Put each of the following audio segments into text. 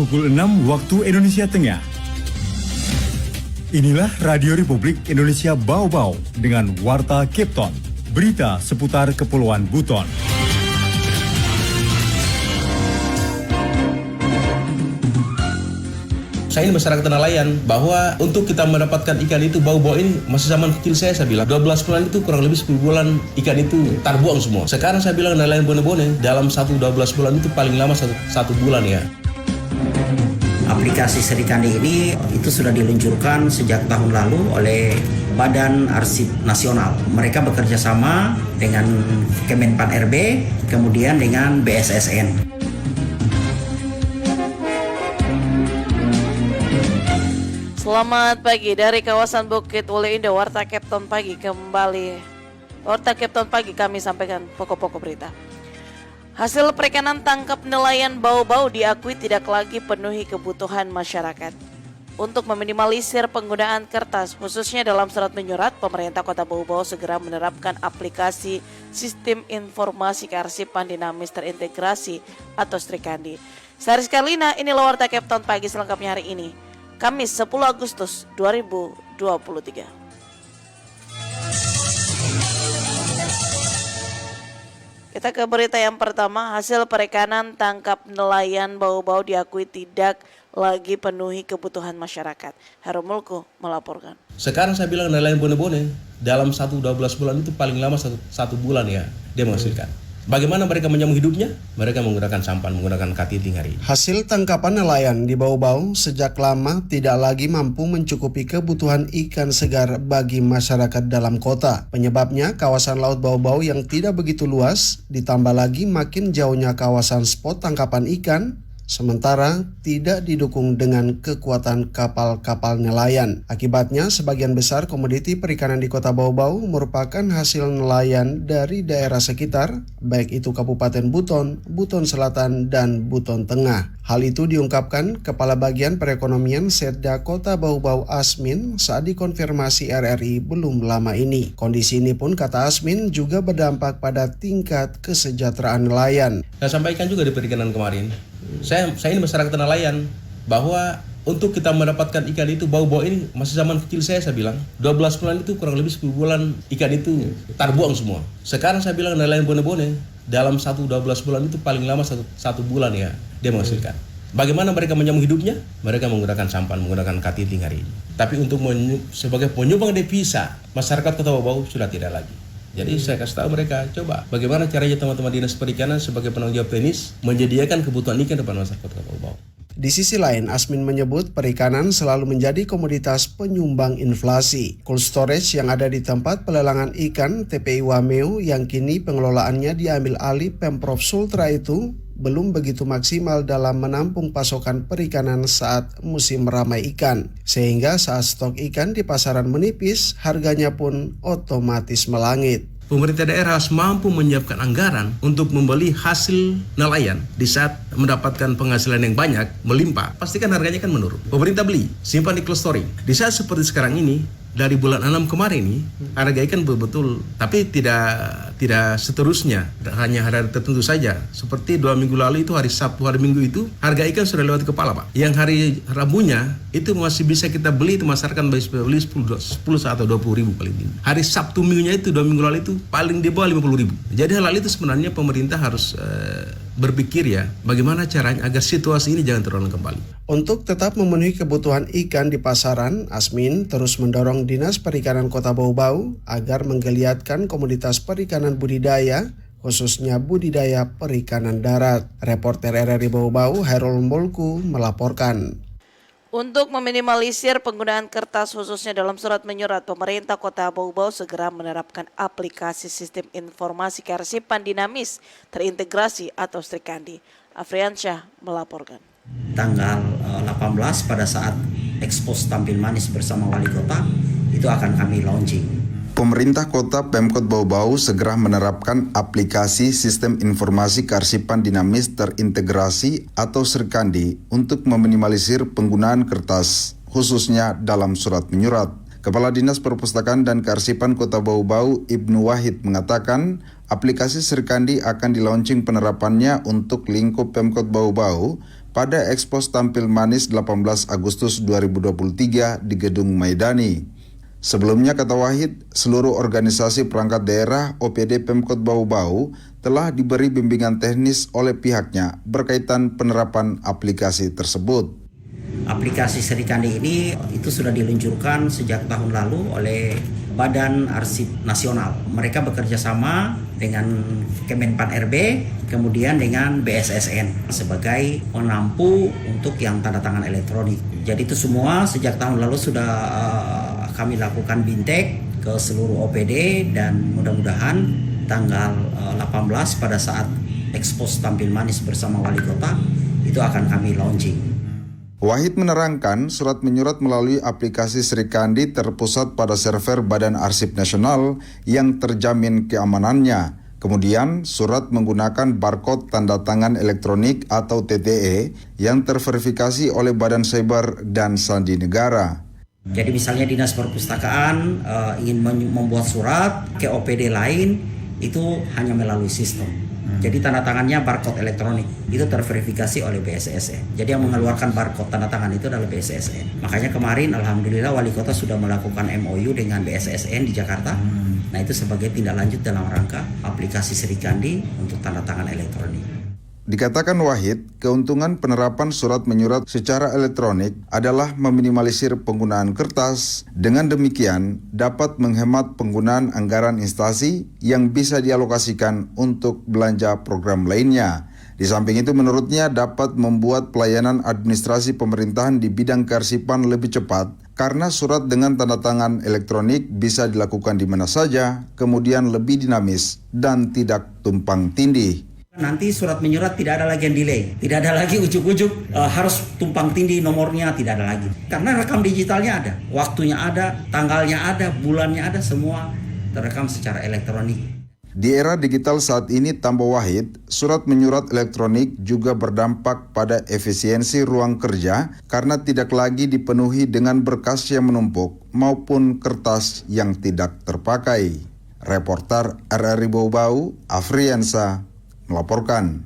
pukul 6 waktu Indonesia Tengah. Inilah Radio Republik Indonesia Bau-Bau dengan Warta Cape Town, berita seputar Kepulauan Buton. Saya ini masyarakat nelayan bahwa untuk kita mendapatkan ikan itu bau-bau ini masih zaman kecil saya bilang 12 bulan itu kurang lebih 10 bulan ikan itu terbuang semua. Sekarang saya bilang nelayan bone-bone dalam 12 bulan itu paling lama satu bulan ya. Aplikasi Serikandi ini itu sudah diluncurkan sejak tahun lalu oleh Badan Arsip Nasional. Mereka bekerja sama dengan Kemenpan RB, kemudian dengan BSSN. Selamat pagi dari kawasan Bukit Wuli Indah, Warta Cape Town pagi kembali. Warta Cape Town pagi kami sampaikan pokok-pokok berita. Hasil perikanan tangkap nelayan bau-bau diakui tidak lagi penuhi kebutuhan masyarakat. Untuk meminimalisir penggunaan kertas, khususnya dalam surat menyurat, pemerintah Kota Bau-Bau segera menerapkan aplikasi Sistem Informasi Kearsipan Dinamis Terintegrasi atau Serikandi. Saya Rizka Lina, inilah Warta Cape Town pagi selengkapnya hari ini, Kamis 10 Agustus 2023. Kita ke berita yang pertama. Hasil perikanan tangkap nelayan bau-bau diakui tidak lagi penuhi kebutuhan masyarakat. Heru Mulku melaporkan. Sekarang saya bilang nelayan bone-bone dalam 12 bulan itu paling lama satu bulan ya dia menghasilkan. Bagaimana mereka menyambung hidupnya? Mereka menggunakan sampan, menggunakan katiting hari ini. Hasil tangkapan nelayan di Bau-Bau sejak lama tidak lagi mampu mencukupi kebutuhan ikan segar bagi masyarakat dalam kota. Penyebabnya kawasan Laut Bau-Bau yang tidak begitu luas, ditambah lagi makin jauhnya kawasan spot tangkapan ikan, sementara tidak didukung dengan kekuatan kapal-kapal nelayan. Akibatnya, sebagian besar komoditi perikanan di Kota Bau-Bau merupakan hasil nelayan dari daerah sekitar, baik itu Kabupaten Buton, Buton Selatan, dan Buton Tengah. Hal itu diungkapkan Kepala Bagian Perekonomian Setda Kota Bau-Bau Asmin saat dikonfirmasi RRI belum lama ini. Kondisi ini pun, kata Asmin, juga berdampak pada tingkat kesejahteraan nelayan. Saya sampaikan juga di perikanan kemarin. Saya ini masyarakat nelayan bahwa untuk kita mendapatkan ikan itu bau-bau ini masih zaman kecil saya bilang 12 bulan itu kurang lebih 10 bulan ikan itu terbuang semua. Sekarang saya bilang nelayan bone-bone dalam 12 bulan itu paling lama satu bulan ya dia menghasilkan. Bagaimana mereka menyambung hidupnya? Mereka menggunakan sampan, menggunakan katiting hari ini. Tapi untuk sebagai penyumbang devisa masyarakat Kota Bau-Bau sudah tidak lagi. Jadi saya kasih tahu mereka, coba bagaimana caranya teman-teman dinas perikanan sebagai penanggung jawab teknis menyediakan kebutuhan ikan depan masyarakat Kota Bau-Bau. Di sisi lain, Asmin menyebut perikanan selalu menjadi komoditas penyumbang inflasi. Cold storage yang ada di tempat pelelangan ikan TPI Wameo yang kini pengelolaannya diambil alih Pemprov Sultra itu belum begitu maksimal dalam menampung pasokan perikanan saat musim ramai ikan. Sehingga saat stok ikan di pasaran menipis, harganya pun otomatis melangit. Pemerintah daerah harus mampu menyiapkan anggaran untuk membeli hasil nelayan di saat mendapatkan penghasilan yang banyak, melimpah. Pastikan harganya kan menurun. Pemerintah beli, simpan di cold storage. Di saat seperti sekarang ini, dari bulan 6 kemarin ini, harga ikan betul-betul, tapi tidak seterusnya, hanya hari tertentu saja. Seperti 2 minggu lalu itu hari Sabtu, hari Minggu itu, harga ikan sudah lewat kepala Pak. Yang hari Rabunya, itu masih bisa kita beli, itu masyarakat bisa beli 10 atau 20 ribu paling tinggi. Hari Sabtu Minggunya itu, 2 minggu lalu itu, paling di bawah 50 ribu. Jadi hal itu sebenarnya pemerintah harus berpikir ya, bagaimana caranya agar situasi ini jangan terulang kembali. Untuk tetap memenuhi kebutuhan ikan di pasaran, Asmin terus mendorong Dinas Perikanan Kota Bau-Bau agar menggeliatkan komoditas perikanan budidaya, khususnya budidaya perikanan darat. Reporter RRI Bau-Bau, Hairul Mulku melaporkan. Untuk meminimalisir penggunaan kertas khususnya dalam surat menyurat, pemerintah Kota Bau-Bau segera menerapkan aplikasi Sistem Informasi Kearsipan Dinamis Terintegrasi atau Serikandi. Afriansyah melaporkan. Tanggal 18 pada saat ekspos tampil manis bersama wali kota itu akan kami launching. Pemerintah Kota Pemkot Bau-Bau segera menerapkan aplikasi Sistem Informasi Kearsipan Dinamis Terintegrasi atau Serikandi untuk meminimalisir penggunaan kertas, khususnya dalam surat menyurat. Kepala Dinas Perpustakaan dan Kearsipan Kota Bau-Bau, Ibnu Wahid, mengatakan aplikasi Serikandi akan dilaunching penerapannya untuk lingkup Pemkot Bau-Bau pada Ekspos Tampil Manis 18 Agustus 2023 di Gedung Maidani. Sebelumnya, kata Wahid, seluruh organisasi perangkat daerah OPD Pemkot Bau-Bau telah diberi bimbingan teknis oleh pihaknya berkaitan penerapan aplikasi tersebut. Aplikasi Serikandi ini itu sudah diluncurkan sejak tahun lalu oleh Badan Arsip Nasional. Mereka bekerja sama dengan Kemenpan RB, kemudian dengan BSSN sebagai penampu untuk yang tanda tangan elektronik. Jadi itu semua sejak tahun lalu sudah kami lakukan bintek ke seluruh OPD dan mudah-mudahan tanggal 18 pada saat Ekspos Tampil Manis bersama Wali Kota itu akan kami launching. Wahid menerangkan surat menyurat melalui aplikasi Serikandi terpusat pada server Badan Arsip Nasional yang terjamin keamanannya. Kemudian surat menggunakan barcode tanda tangan elektronik atau TTE yang terverifikasi oleh Badan Cyber dan Sandi Negara. Jadi misalnya Dinas Perpustakaan ingin membuat surat ke OPD lain itu hanya melalui sistem. Jadi tanda tangannya barcode elektronik itu terverifikasi oleh BSSN. Jadi yang mengeluarkan barcode tanda tangan itu adalah BSSN. Makanya kemarin alhamdulillah Wali Kota sudah melakukan MOU dengan BSSN di Jakarta. Nah itu sebagai tindak lanjut dalam rangka aplikasi Serikandi untuk tanda tangan elektronik. Dikatakan Wahid, keuntungan penerapan surat menyurat secara elektronik adalah meminimalisir penggunaan kertas. Dengan demikian, dapat menghemat penggunaan anggaran instansi yang bisa dialokasikan untuk belanja program lainnya. Di samping itu, menurutnya dapat membuat pelayanan administrasi pemerintahan di bidang kearsipan lebih cepat karena surat dengan tanda tangan elektronik bisa dilakukan di mana saja, kemudian lebih dinamis dan tidak tumpang tindih. Nanti surat menyurat tidak ada lagi yang delay, tidak ada lagi ujuk-ujuk harus tumpang tindih nomornya, tidak ada lagi. Karena rekam digitalnya ada, waktunya ada, tanggalnya ada, bulannya ada, semua terekam secara elektronik. Di era digital saat ini, tambah Wahid, surat menyurat elektronik juga berdampak pada efisiensi ruang kerja karena tidak lagi dipenuhi dengan berkas yang menumpuk maupun kertas yang tidak terpakai. Reporter RRI Bau-Bau, Afriansa, melaporkan.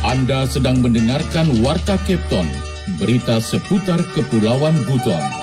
Anda sedang mendengarkan Warta Kepton, berita seputar Kepulauan Buton.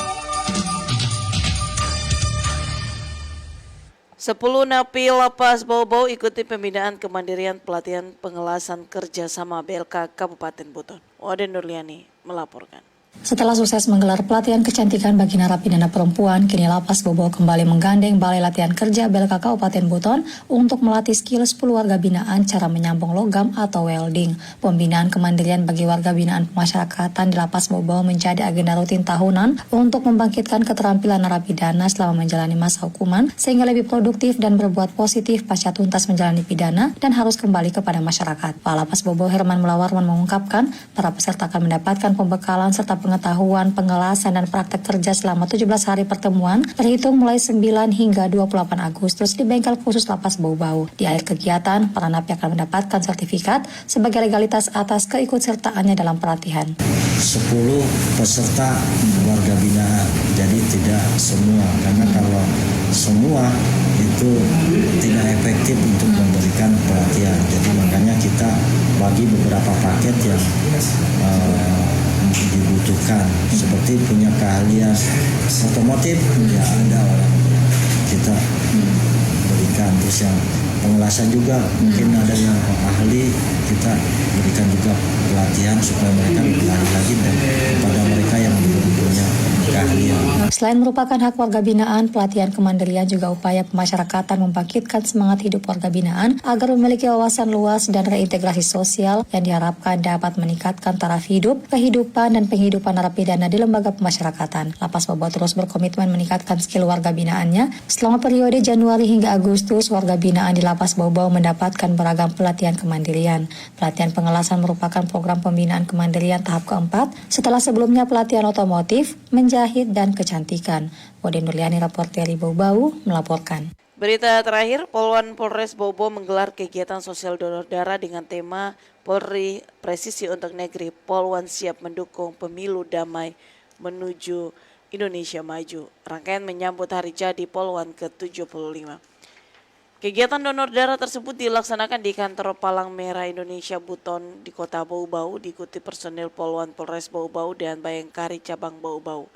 10 napi lapas Bau-Bau ikuti pembinaan kemandirian pelatihan pengelasan kerjasama BLK Kabupaten Buton. Waden Nurliani melaporkan. Setelah sukses menggelar pelatihan kecantikan bagi narapidana perempuan, kini Lapas Bau-Bau kembali menggandeng Balai Latihan Kerja BLK Kabupaten Buton untuk melatih skill 10 warga binaan cara menyambung logam atau welding. Pembinaan kemandirian bagi warga binaan pemasyarakatan di Lapas Bau-Bau menjadi agenda rutin tahunan untuk membangkitkan keterampilan narapidana selama menjalani masa hukuman sehingga lebih produktif dan berbuat positif pasca tuntas menjalani pidana dan harus kembali kepada masyarakat. Kepala Lapas Bau-Bau Herman Mulawarman mengungkapkan para peserta akan mendapatkan pembekalan serta pengetahuan, pengelasan, dan praktek kerja selama 17 hari pertemuan terhitung mulai 9 hingga 28 Agustus di bengkel khusus Lapas Bau-Bau. Di akhir kegiatan, para napi akan mendapatkan sertifikat sebagai legalitas atas keikutsertaannya dalam pelatihan. 10 peserta warga binaan, jadi tidak semua, karena kalau semua itu tidak efektif untuk memberikan pelatihan. Jadi makanya kita bagi beberapa paket yang dibutuhkan, seperti punya keahlian otomotif ya ada orang kita berikan, terus yang pengelasan juga mungkin ada yang ahli, kita berikan juga pelatihan supaya mereka lebih ahli lagi dan kepada mereka yang belum punya keahlian. Selain merupakan hak warga binaan, pelatihan kemandirian juga upaya pemasyarakatan membangkitkan semangat hidup warga binaan agar memiliki wawasan luas dan reintegrasi sosial yang diharapkan dapat meningkatkan taraf hidup, kehidupan, dan penghidupan narapidana di lembaga pemasyarakatan. Lapas Bau-Bau terus berkomitmen meningkatkan skill warga binaannya. Selama periode Januari hingga Agustus, warga binaan di Lapas Bau-Bau mendapatkan beragam pelatihan kemandirian. Pelatihan pengelasan merupakan program pembinaan kemandirian tahap keempat setelah sebelumnya pelatihan otomotif, menjahit, dan kecantikan. Waden Nurliani, reporter Bau-Bau, melaporkan. Berita terakhir, Poluan Polres Bau-Bau menggelar kegiatan sosial donor darah dengan tema Polri Presisi untuk Negeri. Poluan siap mendukung pemilu damai menuju Indonesia maju. Rangkaian menyambut hari jadi Poluan ke-75. Kegiatan donor darah tersebut dilaksanakan di kantor Palang Merah Indonesia Buton di Kota Bau-Bau, diikuti personil Poluan Polres Bau-Bau dan Bayangkari Cabang Bau-Bau.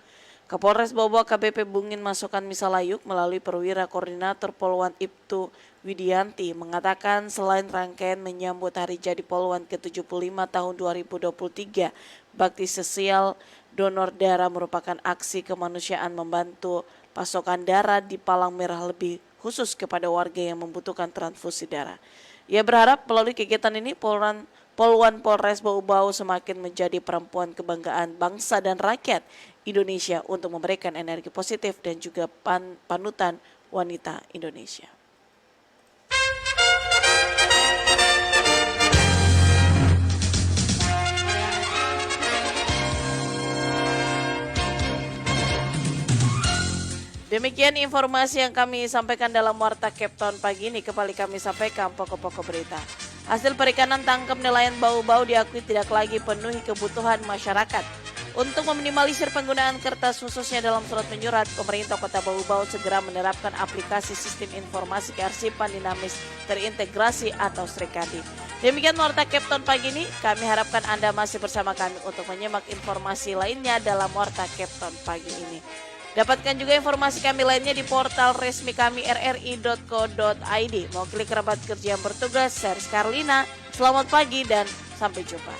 Kapolres Bau-Bau KBP Bungin Masukan Misalayuk melalui perwira koordinator Poluan Ibtu Widianti mengatakan selain rangkaian menyambut Hari Jadi Poluan ke-75 tahun 2023, bakti sosial donor darah merupakan aksi kemanusiaan membantu pasokan darah di Palang Merah lebih khusus kepada warga yang membutuhkan transfusi darah. Ia berharap melalui kegiatan ini Poluan Polres Bau-Bau semakin menjadi perempuan kebanggaan bangsa dan rakyat Indonesia untuk memberikan energi positif dan juga panutan wanita Indonesia. Demikian informasi yang kami sampaikan dalam Warta Kepton pagi ini. Kembali kami sampaikan pokok-pokok berita. Hasil perikanan tangkap nelayan Bau-Bau diakui tidak lagi penuhi kebutuhan masyarakat. Untuk meminimalisir penggunaan kertas khususnya dalam surat menyurat, pemerintah Kota Bau-Bau segera menerapkan aplikasi sistem informasi kearsipan dinamis terintegrasi atau SRIKADI. Demikian Warta Kepton pagi ini. Kami harapkan Anda masih bersama kami untuk menyimak informasi lainnya dalam Warta Kepton pagi ini. Dapatkan juga informasi kami lainnya di portal resmi kami rri.co.id. Mau klik kerabat kerja yang bertugas, saya Rizka Arlina. Selamat pagi dan sampai jumpa.